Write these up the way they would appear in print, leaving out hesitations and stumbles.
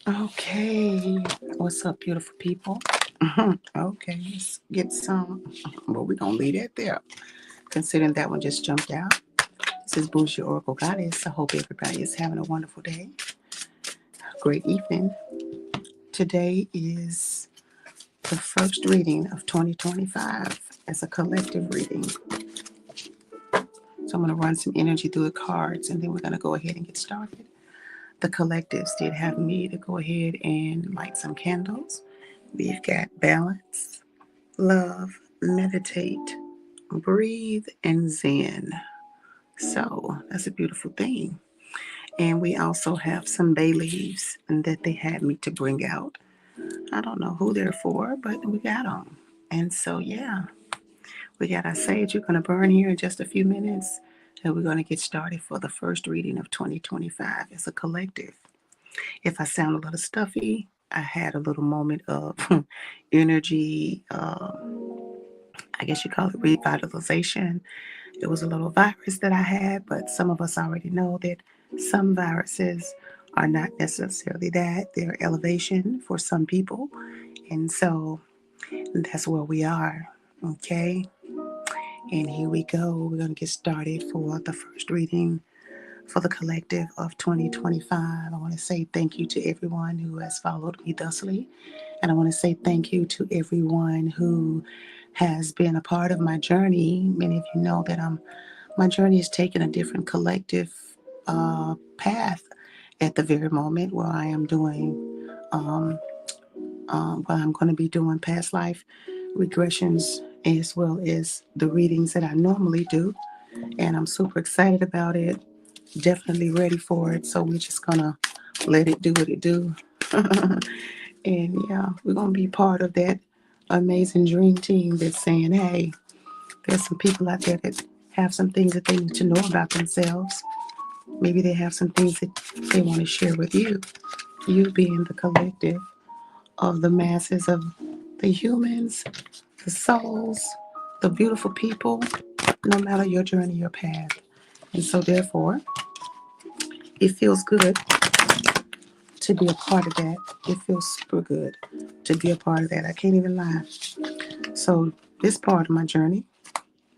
Okay, what's up, beautiful people? Okay, let's get some. Well, we're gonna leave that there. Considering that one just jumped out. This is Boujee Oracle Goddess. I hope everybody is having a wonderful day, great evening. Today is the first reading of 2025 as a collective reading. So I'm gonna run some energy through the cards, and then we're gonna go ahead and get started. The collectives did have me to go ahead and light some candles. We've got balance, love, meditate, breathe, and zen. So that's a beautiful thing. And we also have some bay leaves that they had me to bring out. I don't know who they're for, but we got them. And so, yeah, we got our sage. We're going to burn here in just a few minutes. And we're going to get started for the first reading of 2025 as a collective. If I sound a little stuffy, I had a little moment of energy, I guess you call it revitalization. It was a little virus that I had, but some of us already know that some viruses are not necessarily that. They're elevation for some people. And so that's where we are. Okay. And here we go. We're going to get started for the first reading for the collective of 2025. I want to say thank you to everyone who has followed me thusly. And I want to say thank you to everyone who has been a part of my journey. Many of you know that my journey is taking a different collective path at the very moment where I am doing what I'm going to be doing past life regressions as well as the readings that I normally do. And I'm super excited about it. Definitely ready for it. So we're just going to let it do what it do. And yeah, we're going to be part of that amazing dream team that's saying, hey, there's some people out there that have some things that they need to know about themselves. Maybe they have some things that they want to share with you. You being the collective of the masses of the humans, the souls, the beautiful people, no matter your journey, your path. And so, therefore, it feels good to be a part of that. It feels super good to be a part of that. I can't even lie. So, this part of my journey,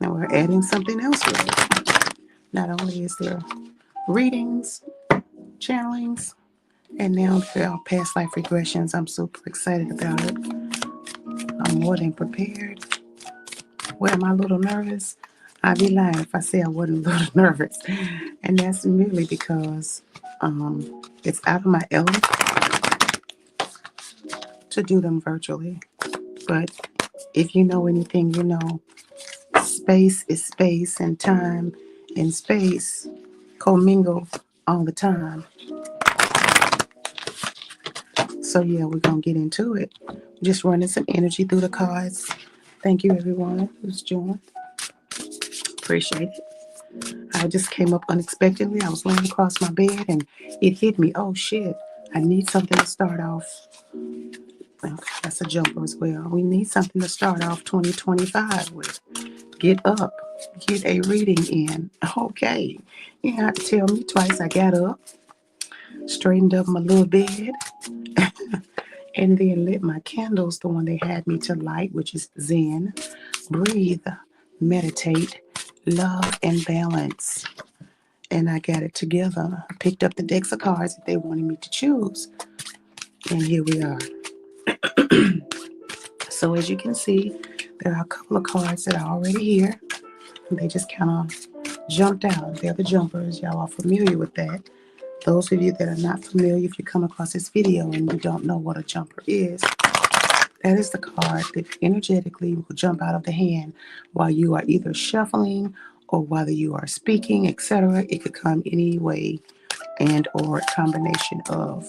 now we're adding something else with it. Not only is there readings, channelings, and now there are past life regressions. I'm super excited about it. I'm more than prepared. Well, am I a little nervous? I'd be lying if I say I wasn't a little nervous. And that's merely because it's out of my element to do them virtually. But if you know anything, you know space is space and time and space commingle all the time. So yeah, we're gonna get into it. Just running some energy through the cards. Thank you everyone who's joined. Appreciate it. I just came up unexpectedly. I was laying across my bed and it hit me. Oh shit. I need something to start off. Okay, that's a jumper as well. We need something to start off 2025 with. Get up. Get a reading in. Okay. You have to tell me twice. I got up, straightened up my little bed, and then lit my candles, the one they had me to light, which is Zen, breathe, meditate, love, and balance. And I got it together. I picked up the decks of cards that they wanted me to choose. And here we are. So as you can see, there are a couple of cards that are already here. They just kind of jumped out. They're the jumpers. Y'all are familiar with that. Those of you that are not familiar, if you come across this video and you don't know what a jumper is, that is the card that energetically will jump out of the hand while you are either shuffling or while you are speaking, etc. It could come any way and or a combination of.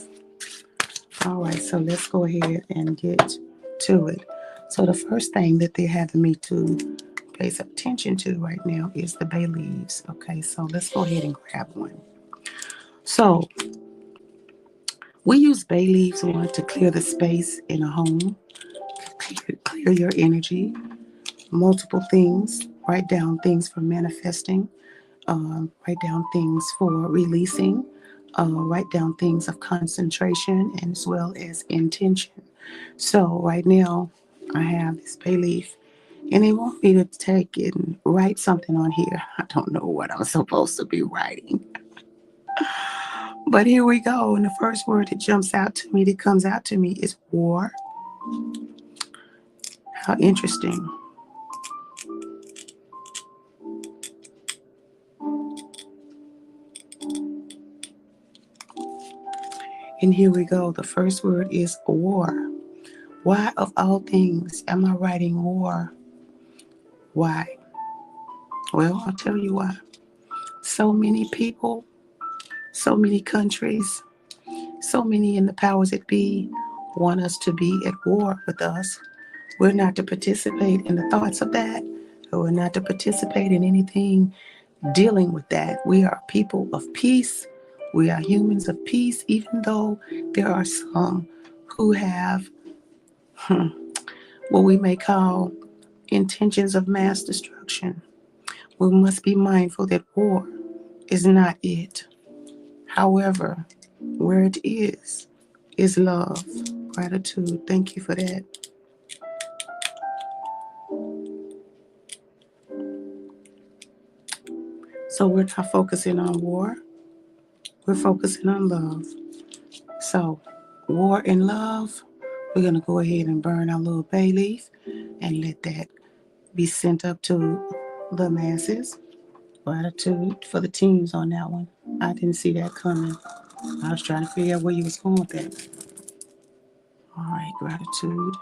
All right, so let's go ahead and get to it. So the first thing that they're having me to pay some attention to right now is the bay leaves. Okay, so let's go ahead and grab one. So we use bay leaves one to clear the space in a home, clear your energy, multiple things, write down things for manifesting, write down things for releasing, write down things of concentration and as well as intention. So right now, I have this bay leaf, and they want me to take and write something on here. I don't know what I'm supposed to be writing, but here we go. And the first word that jumps out to me, that comes out to me, is war. How interesting. And here we go. The first word is war. Why, of all things, am I writing war? Why? Well, I'll tell you why. So many people, so many countries, so many in the powers that be want us to be at war with us. We're not to participate in the thoughts of that. We're not to participate in anything dealing with that. We are people of peace. We are humans of peace, even though there are some who have what we may call intentions of mass destruction. We must be mindful that war is not it. However, where it is love, gratitude. Thank you for that. So we're not focusing on war, we're focusing on love. So, war and love, we're going to go ahead and burn our little bay leaf and let that be sent up to the masses. Gratitude for the teams on that one. I didn't see that coming. I was trying to figure out where you was going with that. All right, gratitude.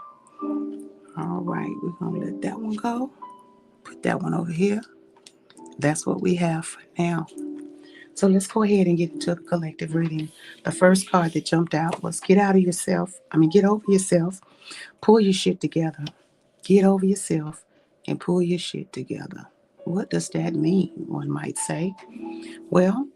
All right, we're going to let that one go. Put that one over here. That's what we have for now. So let's go ahead and get into the collective reading. The first card that jumped out was get out of yourself. Get over yourself. Pull your shit together. Get over yourself and pull your shit together. What does that mean, one might say? Well,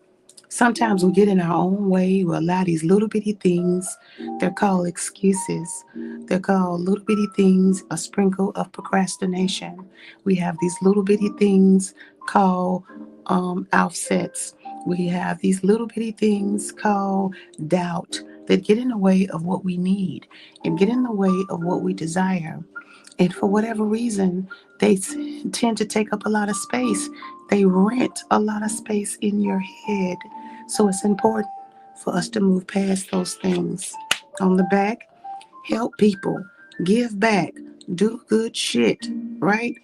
sometimes we get in our own way. We allow these little bitty things. They're called excuses. They're called little bitty things, a sprinkle of procrastination. We have these little bitty things called offsets. We have these little bitty things called doubt that get in the way of what we need and get in the way of what we desire. And for whatever reason, they tend to take up a lot of space. They rent a lot of space in your head. So it's important for us to move past those things. On the back, help people, give back, do good shit, right?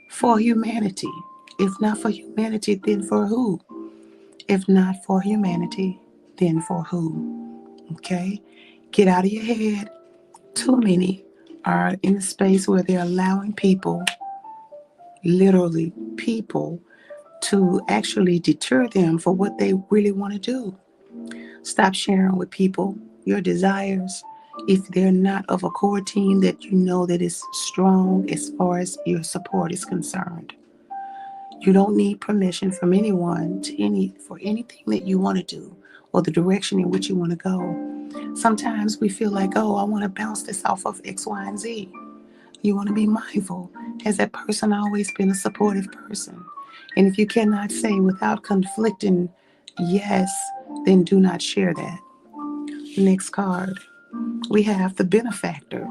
For humanity. If not for humanity, then for who? If not for humanity, then for who? Okay? Get out of your head. Too many are in a space where they're allowing people, literally people, to actually deter them for what they really want to do. Stop sharing with people your desires if they're not of a core team that you know that is strong as far as your support is concerned. You don't need permission from anyone for anything that you want to do or the direction in which you want to go. Sometimes we feel like, oh, I want to bounce this off of X, Y, and Z. You want to be mindful. Has that person always been a supportive person? And if you cannot say without conflicting yes, then do not share that. Next card, we have the benefactor.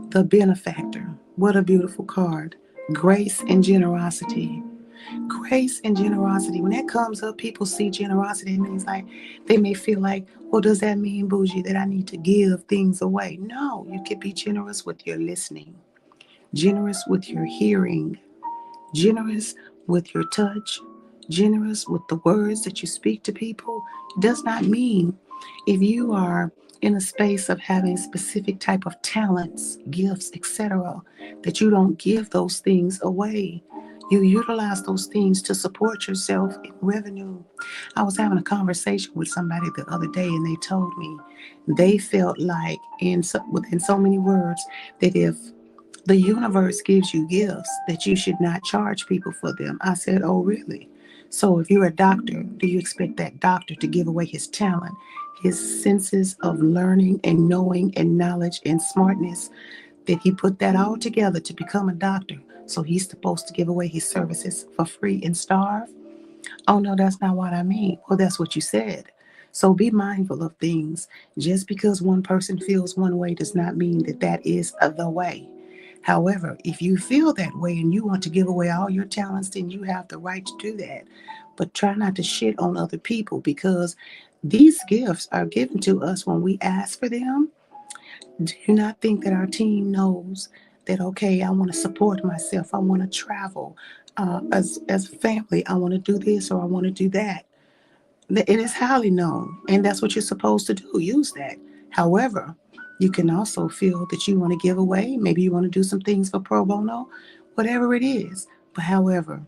The benefactor. What a beautiful card. Grace and generosity. Grace and generosity. When that comes up, people see generosity. It means like they may feel like, well, does that mean, Boujee, that I need to give things away? No, you can be generous with your listening, generous with your hearing, generous with your touch, generous with the words that you speak to people. It does not mean if you are in a space of having specific type of talents, gifts, etc., that you don't give those things away. You utilize those things to support yourself in revenue. I was having a conversation with somebody the other day, and they told me they felt like, within so many words, that if the universe gives you gifts, that you should not charge people for them. I said, oh, really? So if you're a doctor, do you expect that doctor to give away his talent, his senses of learning and knowing and knowledge and smartness, that he put that all together to become a doctor? So he's supposed to give away his services for free and starve? Oh, no, that's not what I mean. Well, that's what you said. So be mindful of things. Just because one person feels one way does not mean that that is the way. However, if you feel that way and you want to give away all your talents, then you have the right to do that. But try not to shit on other people, because these gifts are given to us when we ask for them. Do you not think that our team knows that, okay, I want to support myself, I want to travel, as a family, I want to do this or I want to do that? It is highly known, and that's what you're supposed to do. Use that. However, you can also feel that you want to give away. Maybe you want to do some things for pro bono, whatever it is. But however,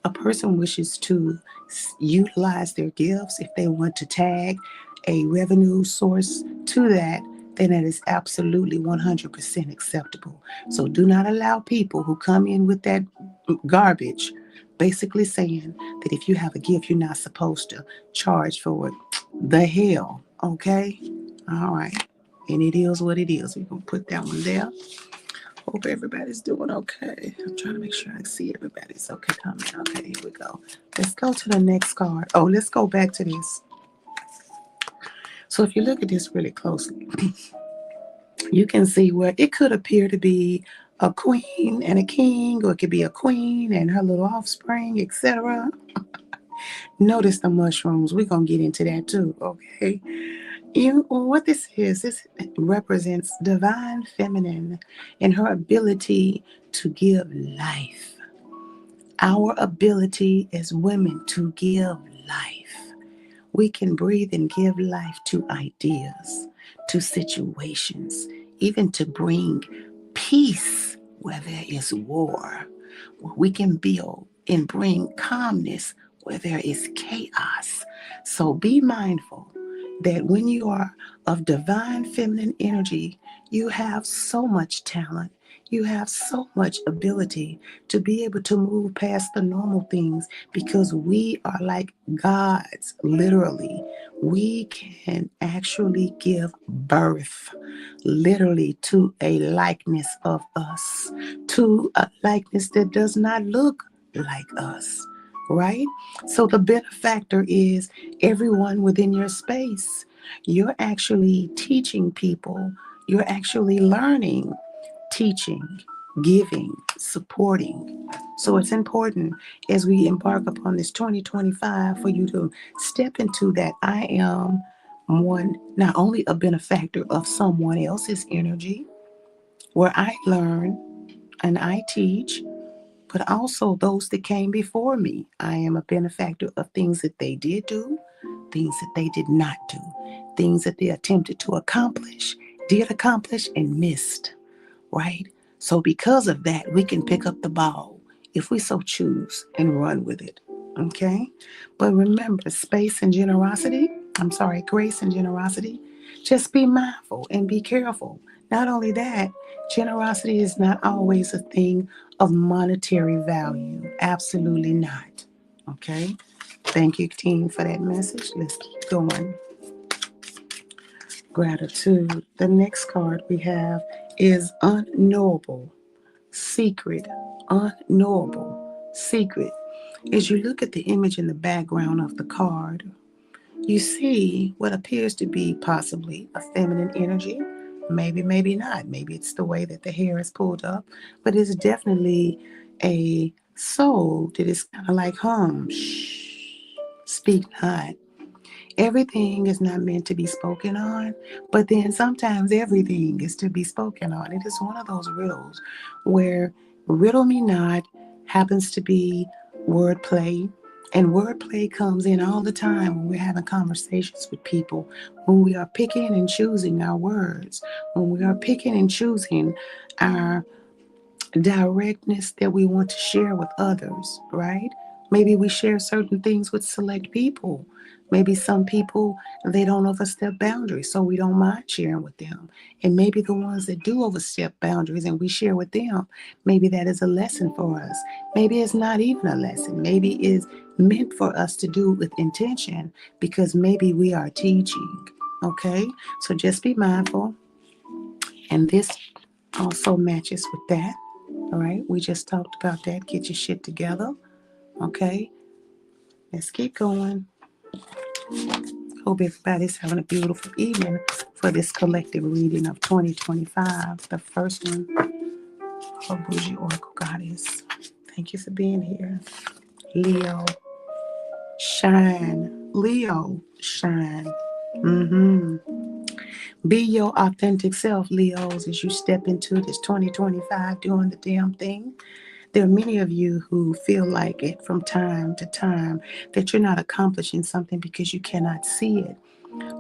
a person wishes to utilize their gifts, if they want to tag a revenue source to that, then that is absolutely 100% acceptable. So do not allow people who come in with that garbage, basically saying that if you have a gift, you're not supposed to charge for it. The hell, okay? All right. And it is what it is. We're going to put that one there. Hope everybody's doing okay. I'm trying to make sure I see everybody's okay coming. Okay, here we go. Let's go to the next card. Oh, let's go back to this. So if you look at this really closely, you can see where it could appear to be a queen and a king, or it could be a queen and her little offspring, etc. Notice the mushrooms. We're going to get into that too, okay? What this represents divine feminine and her ability to give life. Our ability as women to give life. We can breathe and give life to ideas, to situations, even to bring peace where there is war. We can build and bring calmness where there is chaos. So be mindful that when you are of divine feminine energy, you have so much talent. You have so much ability to be able to move past the normal things, because we are like gods, literally. We can actually give birth, literally, to a likeness of us, to a likeness that does not look like us, right? So the benefactor is everyone within your space. You're actually teaching people, you're actually learning, teaching, giving, supporting. So it's important as we embark upon this 2025 for you to step into that I am one, not only a benefactor of someone else's energy, where I learn and I teach, but also those that came before me. I am a benefactor of things that they did do, things that they did not do, things that they attempted to accomplish, did accomplish, and missed, right? So because of that, we can pick up the ball if we so choose and run with it. Okay? But remember, grace and generosity, just be mindful and be careful. Not only that, generosity is not always a thing of monetary value. Absolutely not. Okay? Thank you, team, for that message. Let's keep going. Gratitude. The next card we have is unknowable, secret, unknowable, secret. As you look at the image in the background of the card, you see what appears to be possibly a feminine energy. Maybe, maybe not. Maybe it's the way that the hair is pulled up, but it's definitely a soul that is kind of like, shh, speak not. Everything is not meant to be spoken on, but then sometimes everything is to be spoken on. It is one of those riddles where riddle me not happens to be wordplay, and wordplay comes in all the time when we're having conversations with people, when we are picking and choosing our words, when we are picking and choosing our directness that we want to share with others, right? Maybe we share certain things with select people. Maybe some people, they don't overstep boundaries, so we don't mind sharing with them. And maybe the ones that do overstep boundaries and we share with them, maybe that is a lesson for us. Maybe it's not even a lesson. Maybe it's meant for us to do with intention, because maybe we are teaching. Okay? So just be mindful. And this also matches with that. All right, we just talked about that. Get your shit together. Okay, Let's keep going. Hope everybody's having a beautiful evening for this collective reading of 2025. The first one of Boujee Oracle Goddess. Thank you for being here. Leo, shine. Leo, shine. Mm-hmm. Be your authentic self, Leos, as you step into this 2025 doing the damn thing. There are many of you who feel like it from time to time that you're not accomplishing something because you cannot see it.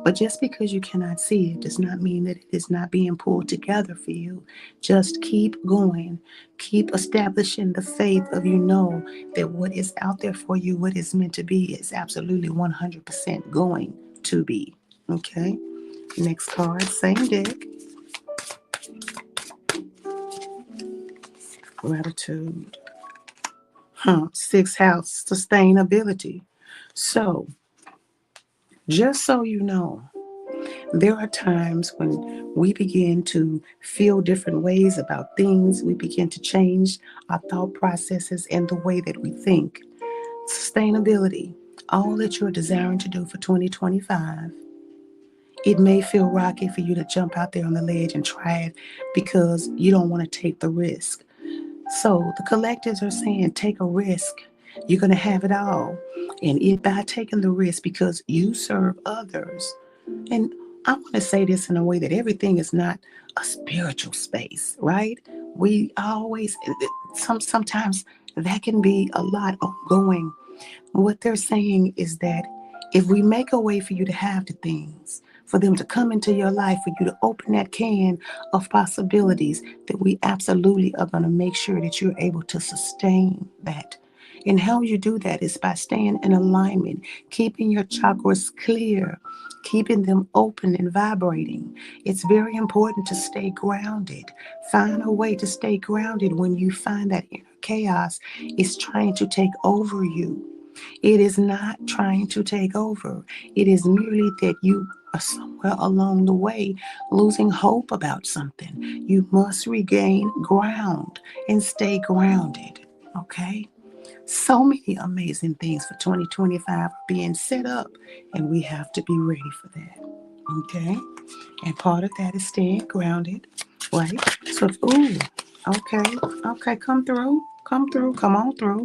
But just because you cannot see it does not mean that it is not being pulled together for you. Just keep going. Keep establishing the faith of you know that what is out there for you, what is meant to be, is absolutely 100% going to be. Okay? Next card, same deck. Gratitude. Sixth house, sustainability. So, just so you know, there are times when we begin to feel different ways about things. We begin to change our thought processes and the way that we think. Sustainability, all that you're desiring to do for 2025. It may feel rocky for you to jump out there on the ledge and try it because you don't want to take the risk. So the collectives are saying, take a risk. You're going to have it all. And if by taking the risk because you serve others, and I want to say this in a way that everything is not a spiritual space, right? We always, sometimes that can be a lot ongoing. What they're saying is that if we make a way for you to have the things, for them to come into your life, for you to open that can of possibilities, that we absolutely are going to make sure that you're able to sustain that. And how you do that is by staying in alignment, keeping your chakras clear, keeping them open and vibrating. It's very important to stay grounded. Find a way to stay grounded when you find that inner chaos is trying to take over you. It is not trying to take over. It is merely that you are somewhere along the way losing hope about something. You must regain ground and stay grounded. Okay? So many amazing things for 2025 are being set up, and we have to be ready for that. Okay? And part of that is staying grounded, right? So, okay, come through, come on through.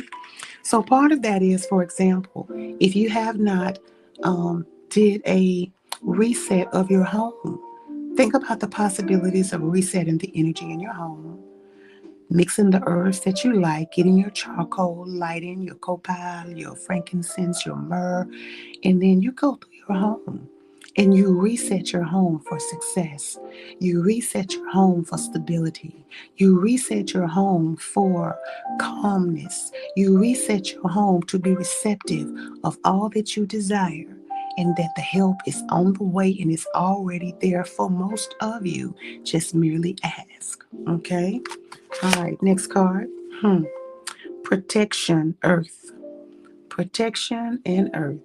So part of that is, for example, if you have not did a reset of your home, think about the possibilities of resetting the energy in your home, mixing the herbs that you like, getting your charcoal, lighting your copal, your frankincense, your myrrh, and then you go through your home and you reset your home for success. You reset your home for stability. You reset your home for calmness. You reset your home to be receptive of all that you desire, and that the help is on the way and is already there for most of you. Just merely ask. Okay? All right, next card. Protection, earth. Protection and earth.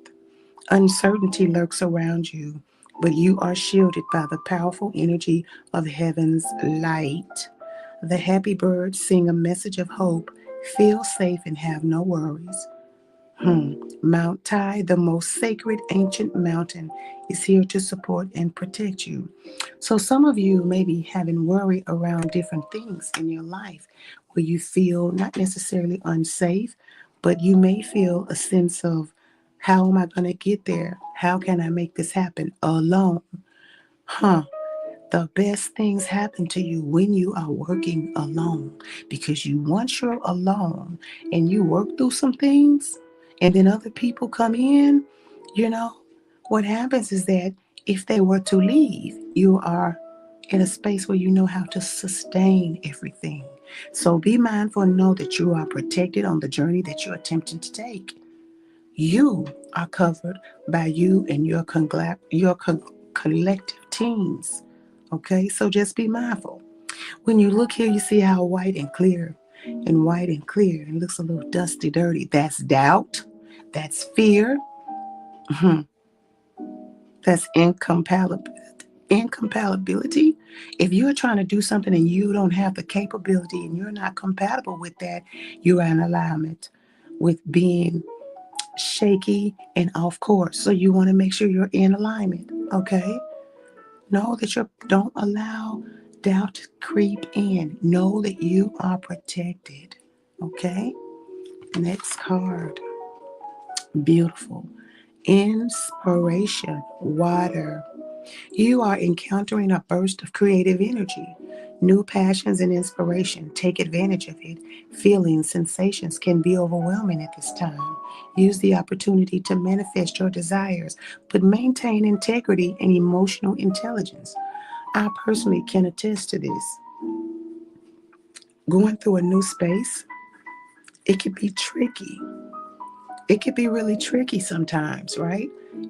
Uncertainty lurks around you, but you are shielded by the powerful energy of heaven's light. The happy birds sing a message of hope. Feel safe and have no worries. Mount Tai, the most sacred ancient mountain, is here to support and protect you. So some of you may be having worry around different things in your life where you feel not necessarily unsafe, but you may feel a sense of, how am I going to get there? How can I make this happen alone? Huh. The best things happen to you when you are working alone, because once you're alone and you work through some things and then other people come in, you know, what happens is that if they were to leave, you are in a space where you know how to sustain everything. So be mindful and know that you are protected on the journey that you're attempting to take. You are covered by you and your collective teams. Okay, so just be mindful. When you look here, you see how white and clear and looks a little dusty, dirty. That's doubt. That's fear. That's incompatibility. If you're trying to do something and you don't have the capability and you're not compatible with that, you are in alignment with being shaky, and off course. So you want to make sure you're in alignment, okay? Know that you don't allow doubt to creep in. Know that you are protected, okay? Next card. Beautiful. Inspiration, water. You are encountering a burst of creative energy, new passions and inspiration. Take advantage of it. Feelings, sensations can be overwhelming at this time. Use the opportunity to manifest your desires, but maintain integrity and emotional intelligence. I personally can attest to this. Going through a new space, it can be tricky. It could be really tricky sometimes, right?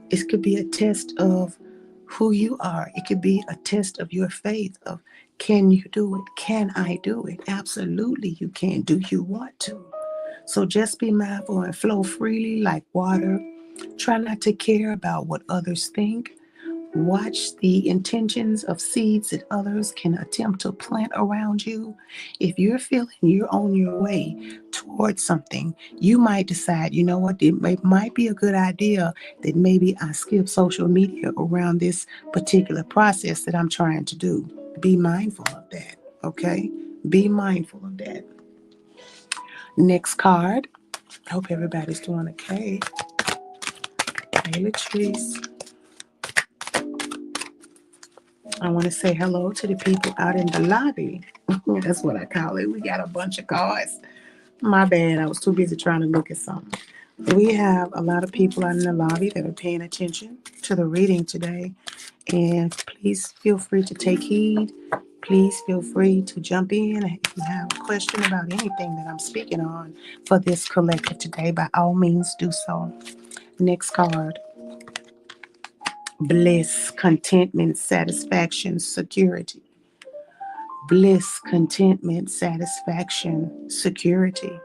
It could be a test of who you are. It could be a test of your faith of can you do it? Can I do it? Absolutely you can. Do you want to? So just be mindful and flow freely like water. Try not to care about what others think. Watch the intentions of seeds that others can attempt to plant around you. If you're feeling you're on your way towards something, you might decide, you know what, might be a good idea that maybe I skip social media around this particular process that I'm trying to do. Be mindful of that, okay? Be mindful of that. Next card. Hope everybody's doing okay. Hey, Latrice. I want to say hello to the people out in the lobby. That's what I call it. We got a bunch of cards. My bad. I was too busy trying to look at something. We have a lot of people out in the lobby that are paying attention to the reading today. And please feel free to take heed. Please feel free to jump in if you have a question about anything that I'm speaking on for this collective today. By all means, do so. Next card. Bliss, contentment, satisfaction, security. Bliss, contentment, satisfaction, security.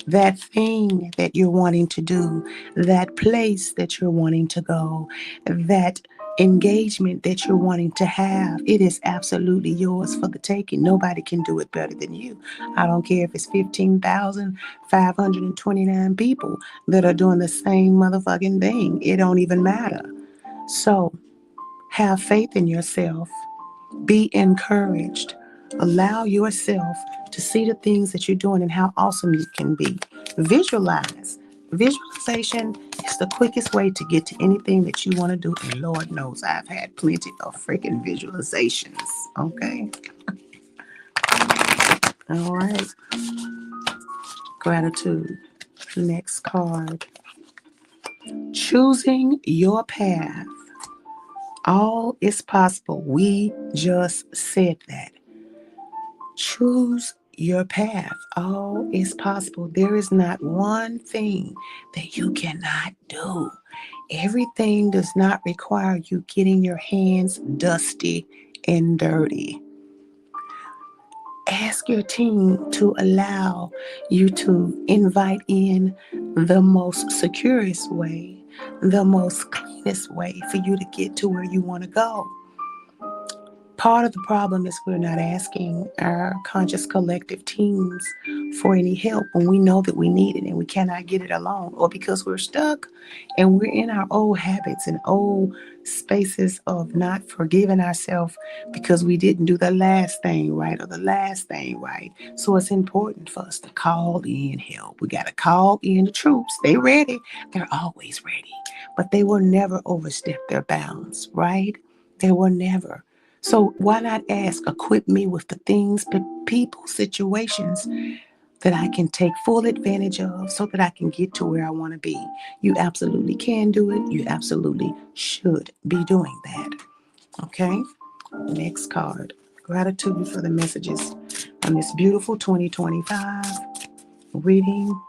That thing that you're wanting to do, that place that you're wanting to go, that engagement that you're wanting to have, it is absolutely yours for the taking. Nobody can do it better than you. I don't care if it's 15,529 people that are doing the same motherfucking thing. It don't even matter. So have faith in yourself. Be encouraged. Allow yourself to see the things that you're doing and how awesome you can be. Visualize. Visualization is the quickest way to get to anything that you want to do. And Lord knows I've had plenty of freaking visualizations. Okay. All right. Gratitude. Next card. Choosing your path. All is possible. We just said that. Choose your path. All is possible. There is not one thing that you cannot do. Everything does not require you getting your hands dusty and dirty. Ask your team to allow you to invite in the most securest way, the most cleanest way for you to get to where you want to go. Part of the problem is we're not asking our conscious collective teams for any help when we know that we need it and we cannot get it alone, or because we're stuck and we're in our old habits and old spaces of not forgiving ourselves because we didn't do the last thing right or the last thing right. So it's important for us to call in help. We got to call in the troops. They ready. They're always ready, but they will never overstep their bounds, right? They will never. So why not ask, equip me with the things, people, situations that I can take full advantage of so that I can get to where I want to be. You absolutely can do it. You absolutely should be doing that. Okay? Next card. Gratitude for the messages on this beautiful 2025 reading,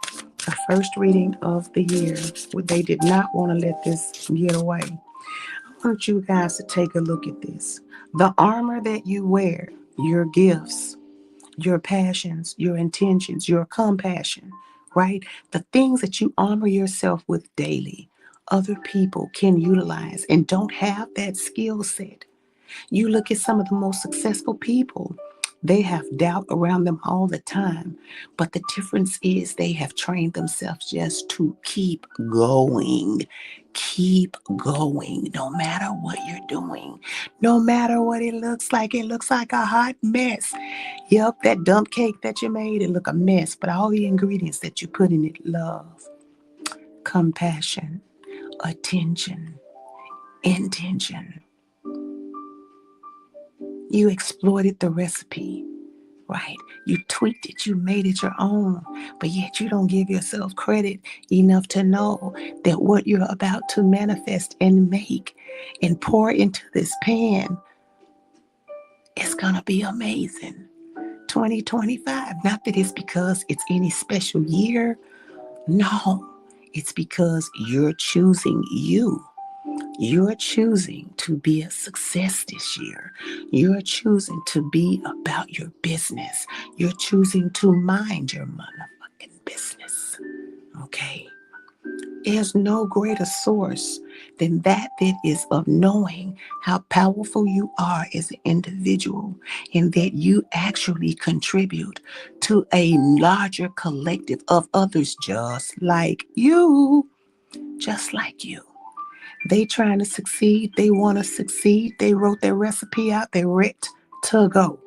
the first reading of the year. They did not want to let this get away. I want you guys to take a look at this. The armor that you wear, your gifts, your passions, your intentions, your compassion, right? The things that you armor yourself with daily, other people can utilize and don't have that skill set. You look at some of the most successful people. They have doubt around them all the time. But the difference is they have trained themselves just to keep going. Keep going no matter what you're doing, no matter what it looks like. It looks like a hot mess. Yep, that dump cake that you made, it look a mess. But all the ingredients that you put in it, love, compassion, attention, intention. You exploited the recipe, right? You tweaked it, you made it your own, but yet you don't give yourself credit enough to know that what you're about to manifest and make and pour into this pan is going to be amazing. 2025, not that it's because it's any special year. No, it's because you're choosing you. You're choosing to be a success this year. You're choosing to be about your business. You're choosing to mind your motherfucking business. Okay? There's no greater source than that is of knowing how powerful you are as an individual and that you actually contribute to a larger collective of others just like you. Just like you. They trying to succeed. They want to succeed. They wrote their recipe out. They're ready to go.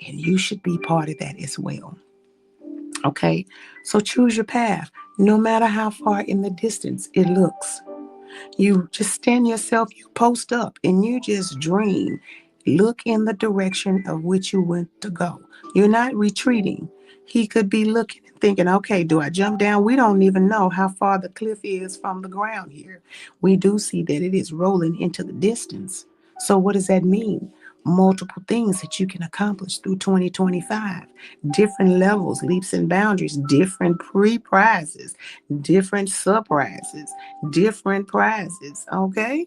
And you should be part of that as well. Okay? So choose your path, no matter how far in the distance it looks. You just stand yourself, you post up, and you just dream. Look in the direction of which you want to go. You're not retreating. He could be looking and thinking, okay, do I jump down? We don't even know how far the cliff is from the ground here. We do see that it is rolling into the distance. So what does that mean? Multiple things that you can accomplish through 2025. Different levels, leaps and boundaries, different pre-prizes, different surprises, different prizes. Okay?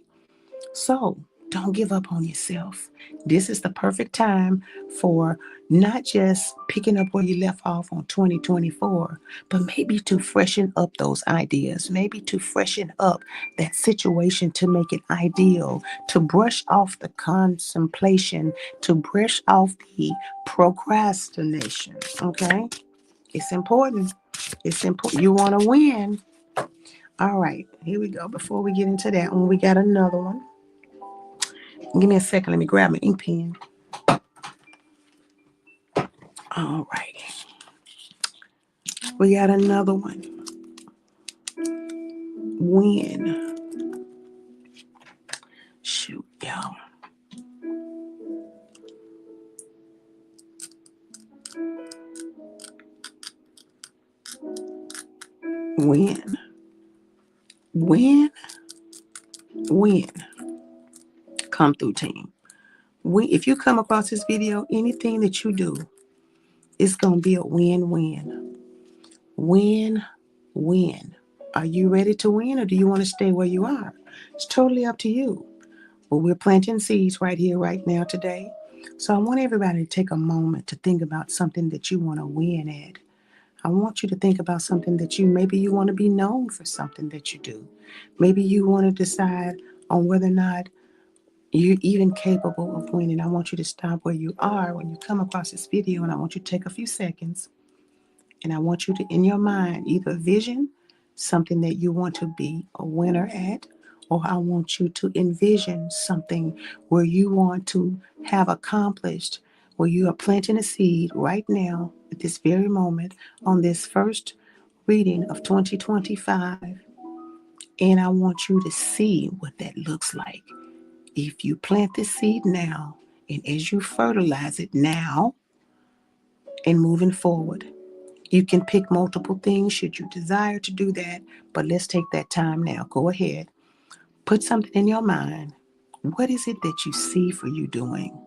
So don't give up on yourself. This is the perfect time for not just picking up where you left off on 2024, but maybe to freshen up those ideas, maybe to freshen up that situation to make it ideal, to brush off the contemplation, to brush off the procrastination. Okay? It's important. It's important. You want to win. All right, here we go. Before we get into that one, we got another one. Give me a second. Let me grab my ink pen. All right. We got another one. Win. Shoot, y'all. Win. Win. Win. Come through, team. If you come across this video, anything that you do, it's going to be a win-win. Win-win. Are you ready to win or do you want to stay where you are? It's totally up to you. But we're planting seeds right here, right now, today. So I want everybody to take a moment to think about something that you want to win at. I want you to think about something that maybe you want to be known for something that you do. Maybe you want to decide on whether or not you're even capable of winning. I want you to stop where you are when you come across this video, and I want you to take a few seconds, and I want you to, in your mind, either vision something that you want to be a winner at, or I want you to envision something where you want to have accomplished, where you are planting a seed right now at this very moment on this first reading of 2025. And I want you to see what that looks like. If you plant this seed now, and as you fertilize it now and moving forward, you can pick multiple things should you desire to do that, but let's take that time now. Go ahead. Put something in your mind. What is it that you see for you doing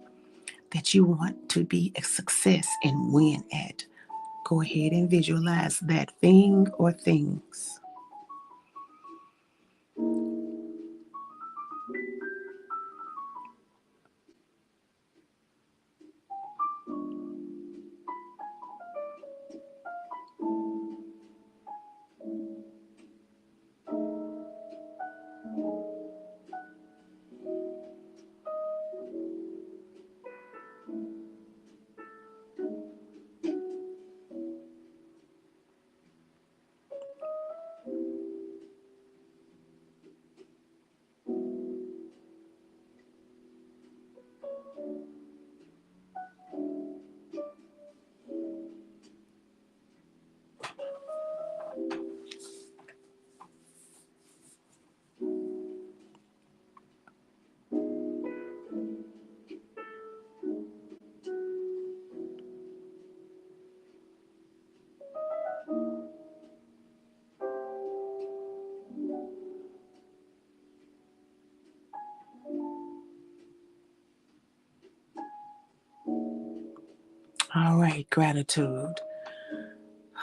that you want to be a success and win at? Go ahead and visualize that thing or things. All right, gratitude.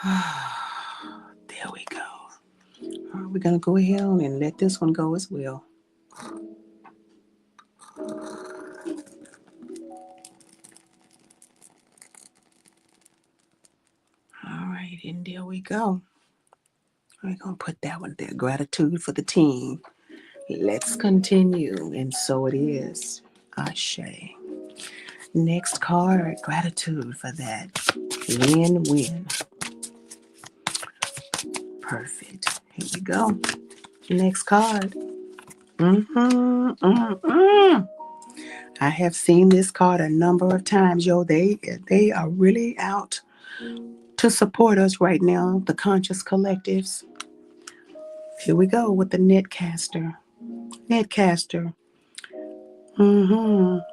There we go. All right, we're going to go ahead on and let this one go as well. All right, and there we go. We're going to put that one there. Gratitude for the team. Let's continue. And so it is. Ashe. Next card. Gratitude for that. Win-win. Perfect. Here we go. Next card. I have seen this card a number of times, yo. They are really out to support us right now, the conscious collectives. Here we go with the netcaster. Netcaster.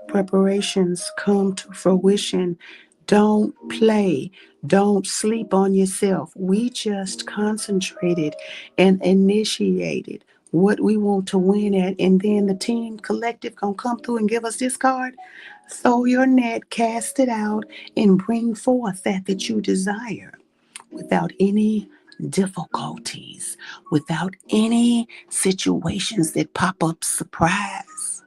Preparations come to fruition. Don't play. Don't sleep on yourself. We just concentrated and initiated what we want to win at, and then the team collective gonna come through and give us this card. Throw your net, cast it out, and bring forth that you desire without any difficulties, without any situations that pop up surprise.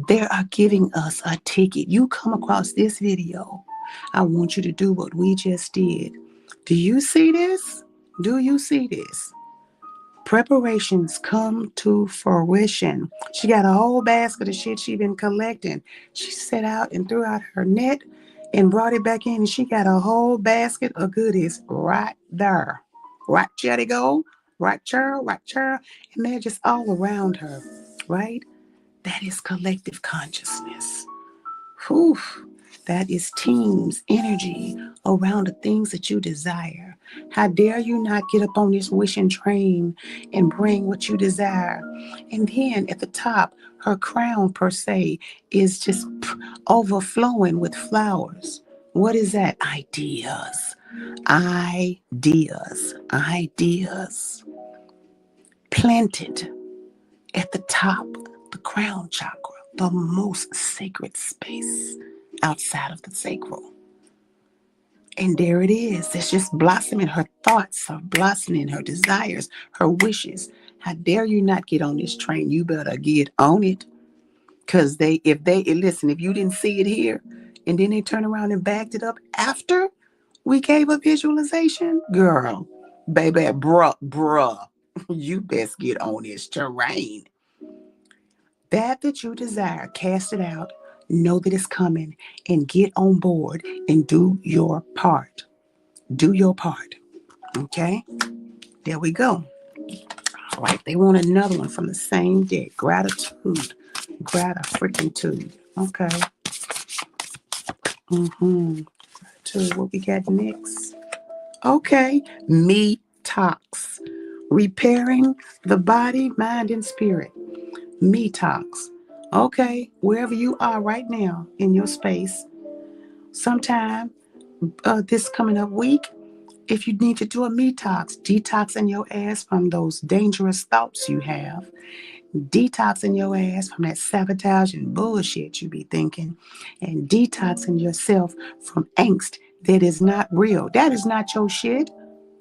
They are giving us a ticket. You come across this video, I want you to do what we just did. Do you see this? Do you see this? Preparations come to fruition. She got a whole basket of shit she been collecting. She set out and threw out her net and brought it back in, and she got a whole basket of goodies right there. Right there they go. Right there, right there. And they're just all around her, right? That is collective consciousness. Whew. That is team's energy around the things that you desire. How dare you not get up on this wishing train and bring what you desire? And then at the top, her crown per se is just overflowing with flowers. What is that? Ideas. Ideas. Ideas. Planted at the top, the crown chakra, the most sacred space outside of the sacral. And there it is. It's just blossoming. Her thoughts are blossoming, her desires, her wishes. How dare you not get on this train? You better get on it. Because if you didn't see it here, and then they turn around and backed it up after we gave a visualization, girl, baby, bruh, you best get on this terrain. That you desire, cast it out, know that it's coming, and get on board and do your part. Do your part. Okay? There we go. All right. They want another one from the same deck. Gratitude. Gratitude. Okay. Gratitude. What we got next? Okay. Me talks. Repairing the body, mind, and spirit. Me talks. Okay, wherever you are right now in your space, sometime this coming up week, if you need to do a detoxing your ass from those dangerous thoughts you have, detoxing your ass from that sabotaging bullshit you be thinking, and detoxing yourself from angst that is not real. That is not your shit.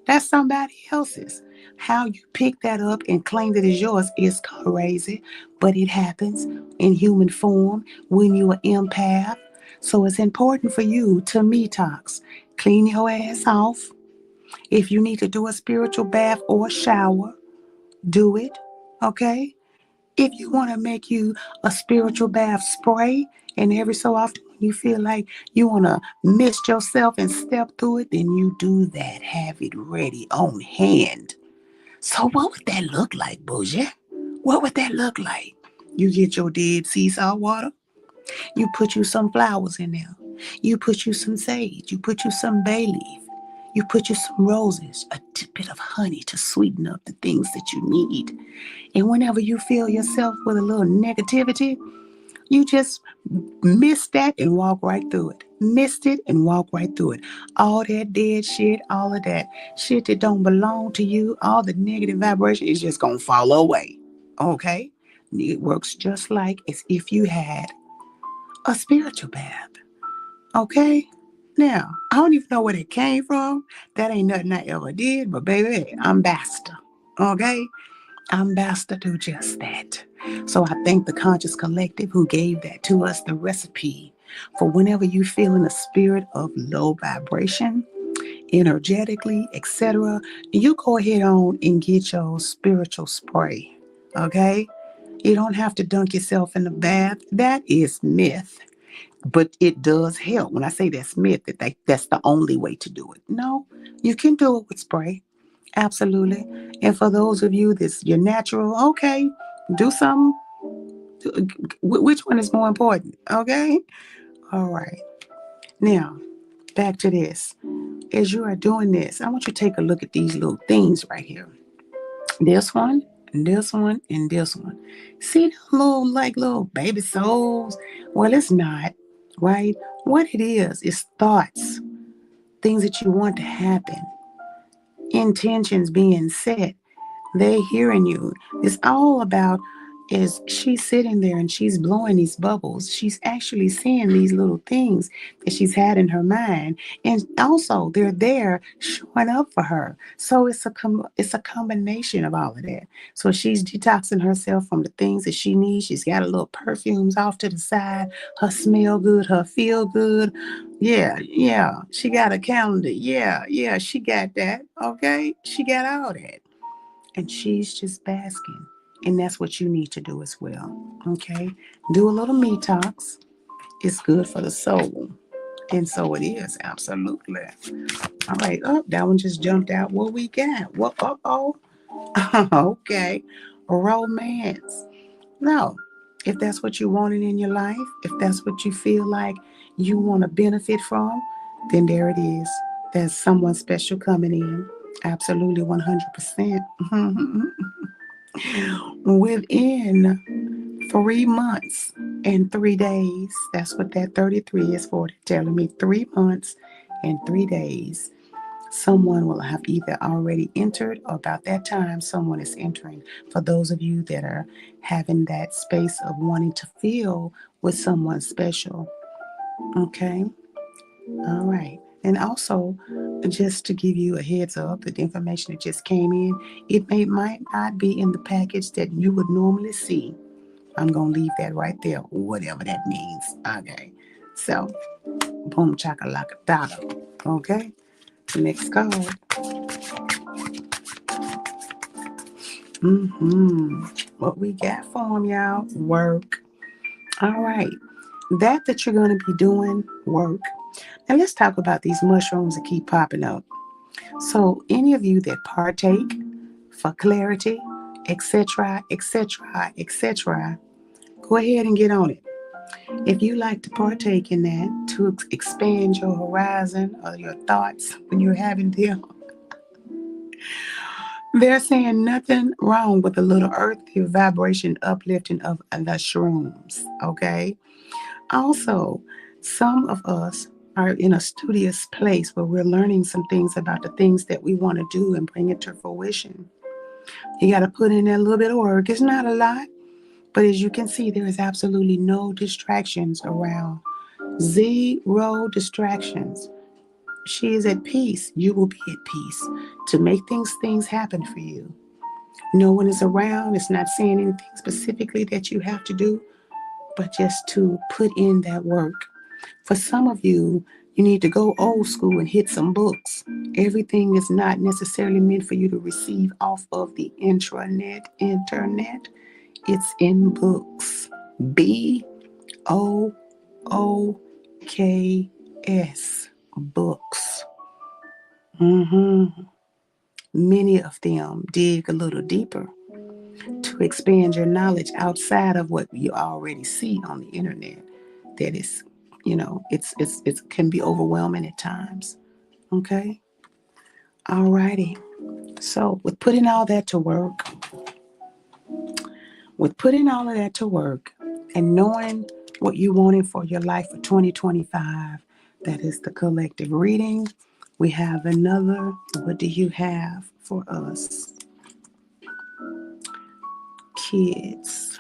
That's somebody else's. How you pick that up and claim that it's yours is crazy, but it happens in human form when you're an empath. So it's important for you to detox. Clean your ass off. If you need to do a spiritual bath or shower, do it. Okay? If you want to make you a spiritual bath spray, and every so often when you feel like you want to mist yourself and step through it, then you do that. Have it ready on hand. So what would that look like, Boujee? What would that look like? You get your dead sea salt water. You put you some flowers in there. You put you some sage. You put you some bay leaf. You put you some roses, a bit of honey to sweeten up the things that you need. And whenever you feel yourself with a little negativity, you just mist that and walk right through it. Mist it and walk right through it. All that dead shit, all of that shit that don't belong to you, all the negative vibration is just going to fall away. Okay? It works just like as if you had a spiritual bath. Okay? Now, I don't even know where it came from. That ain't nothing I ever did, but baby, I'm Basta. Okay? I'm Basta do just that. So I thank the Conscious Collective who gave that to us, the recipe for whenever you feel in a spirit of low vibration, energetically, etc., you go ahead on and get your spiritual spray. Okay? You don't have to dunk yourself in the bath. That is myth. But it does help. When I say that's myth, that's the only way to do it. No, you can do it with spray. Absolutely. And for those of you that's your natural, okay, do some. Which one is more important? Okay. All right. Now, back to this. As you are doing this, I want you to take a look at these little things right here. This one, and this one, and this one. See them little, like little baby souls? Well, it's not, right? What it is thoughts, things that you want to happen, intentions being set. They hearing you. It's all about is she's sitting there and she's blowing these bubbles. She's actually seeing these little things that she's had in her mind, and also they're there showing up for her. So it's a combination of all of that. So she's detoxing herself from the things that she needs. She's got a little perfumes off to the side. Her smell good. Her feel good. Yeah, yeah. She got a calendar. Yeah, yeah. She got that. Okay, she got all that, and she's just basking. And that's what you need to do as well. Okay? Do a little detox. It's good for the soul. And so it is, absolutely. All right. Oh, that one just jumped out. What we got? What? Oh. Okay. Romance. No. If that's what you're wanting in your life, if that's what you feel like you want to benefit from, then there it is. There's someone special coming in. Absolutely 100%. Within 3 months and 3 days. That's what that 33 is for. They're telling me 3 months and 3 days. Someone will have either already entered, or about that time, someone is entering. For those of you that are having that space of wanting to feel with someone special. Okay. All right. And also, just to give you a heads up, the information that just came in, might not be in the package that you would normally see. I'm going to leave that right there, whatever that means. Okay. So, boom, chakalaka dada. Okay. Next call. What we got for them, y'all? Work. All right. That you're going to be doing, work. Now, let's talk about these mushrooms that keep popping up. So, any of you that partake for clarity, etc., etc., etc., go ahead and get on it. If you like to partake in that to expand your horizon or your thoughts when you're having them, they're saying nothing wrong with a little earthy vibration uplifting of the shrooms. Okay. Also, some of us are in a studious place where we're learning some things about the things that we want to do and bring it to fruition. You got to put in a little bit of work. It's not a lot, but as you can see, there is absolutely no distractions around. Zero distractions. She is at peace. You will be at peace to make things happen for you. No one is around. It's not saying anything specifically that you have to do, but just to put in that work. For some of you, you need to go old school and hit some books. Everything is not necessarily meant for you to receive off of the internet. It's in books. BOOKS. Books. Many of them dig a little deeper to expand your knowledge outside of what you already see on the internet. That is, it can be overwhelming at times. Okay. All righty. So with putting all of that to work and knowing what you wanted for your life for 2025, that is the collective reading. We have another. What do you have for us? Kids.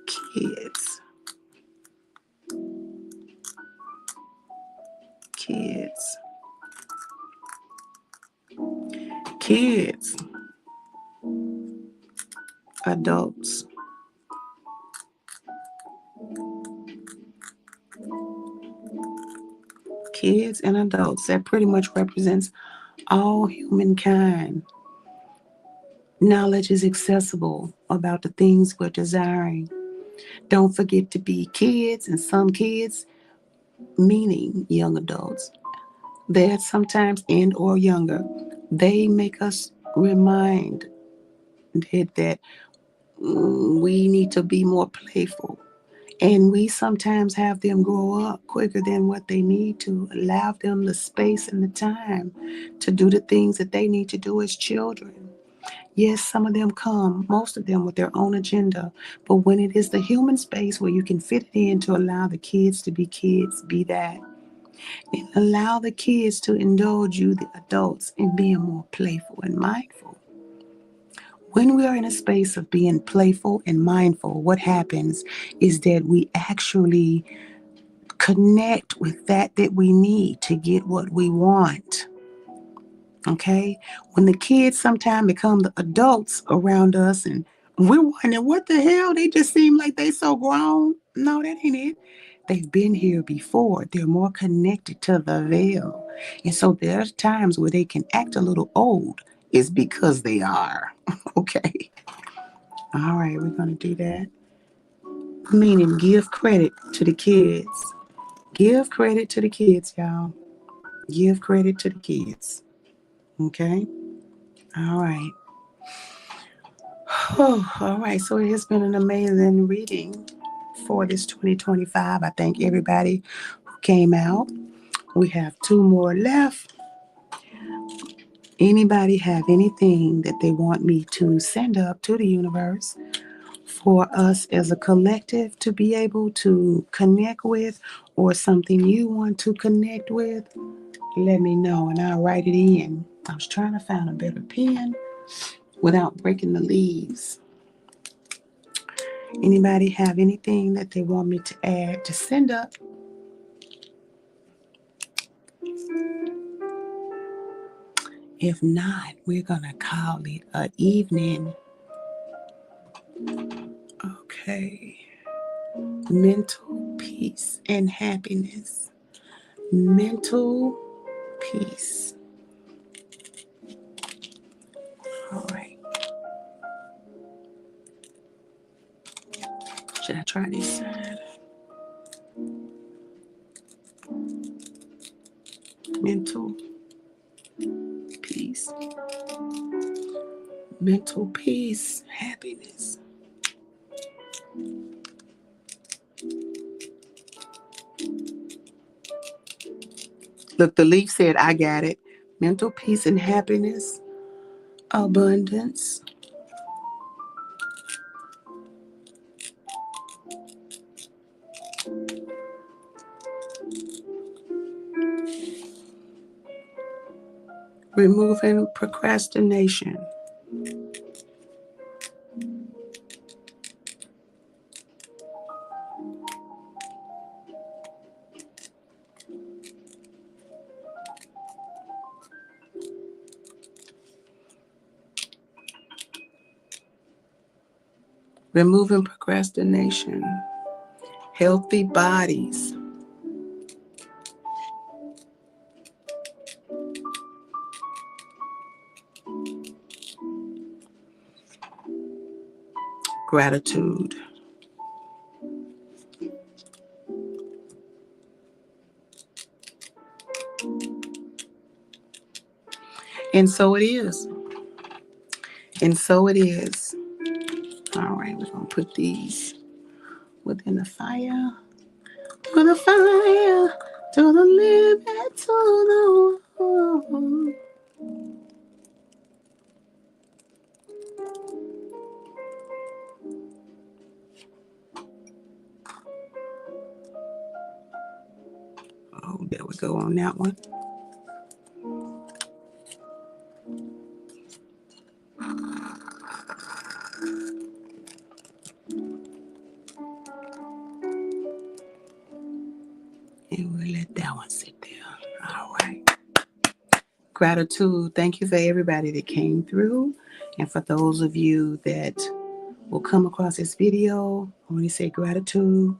Kids. Kids, adults, kids and adults. That pretty much represents all humankind. Knowledge is accessible about the things we're desiring. Don't forget to be kids, and some kids, meaning young adults, that sometimes and or younger, they make us remind that we need to be more playful. And we sometimes have them grow up quicker than what they need to, allow them the space and the time to do the things that they need to do as children. Yes, some of them come, most of them with their own agenda. But when it is the human space where you can fit it in to allow the kids to be kids, be that. And allow the kids to indulge you, the adults, in being more playful and mindful. When we are in a space of being playful and mindful, what happens is that we actually connect with that we need to get what we want. Okay? When the kids sometimes become the adults around us and we're wondering, what the hell? They just seem like they so grown. No, that ain't it. They've been here before. They're more connected to the veil. And so there's times where they can act a little old. It's because they are. Okay? All right, we're going to do that. Meaning give credit to the kids. Give credit to the kids, y'all. Give credit to the kids. Okay? All right. Oh, all right. So it has been an amazing reading for this 2025. I thank everybody who came out. We have 2 more left. Anybody have anything that they want me to send up to the universe for us as a collective to be able to connect with, or something you want to connect with? Let me know and I'll write it in. I was trying to find a better pen without breaking the leaves. Anybody have anything that they want me to add to send up? If not, we're going to call it an evening. Okay. Mental peace and happiness. Mental peace. All right. Should I try this side? Mental peace. Mental peace, happiness. Look, the leaf said, I got it. Mental peace and happiness, abundance, removing procrastination, removing procrastination, healthy bodies, gratitude. And so it is. And so it is. All right, we're going to put these within the fire. To the fire, to the limit, to the wall. Oh, there we go on that one. And we'll let that one sit there. All right. Gratitude. Thank you for everybody that came through. And for those of you that will come across this video, I want to say gratitude.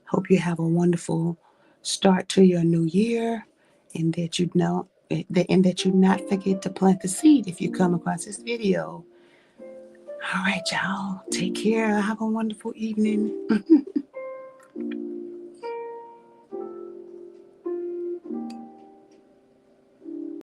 Hope you have a wonderful start to your new year, and that you not forget to plant the seed if you come across this video. All right, y'all. Take care. Have a wonderful evening.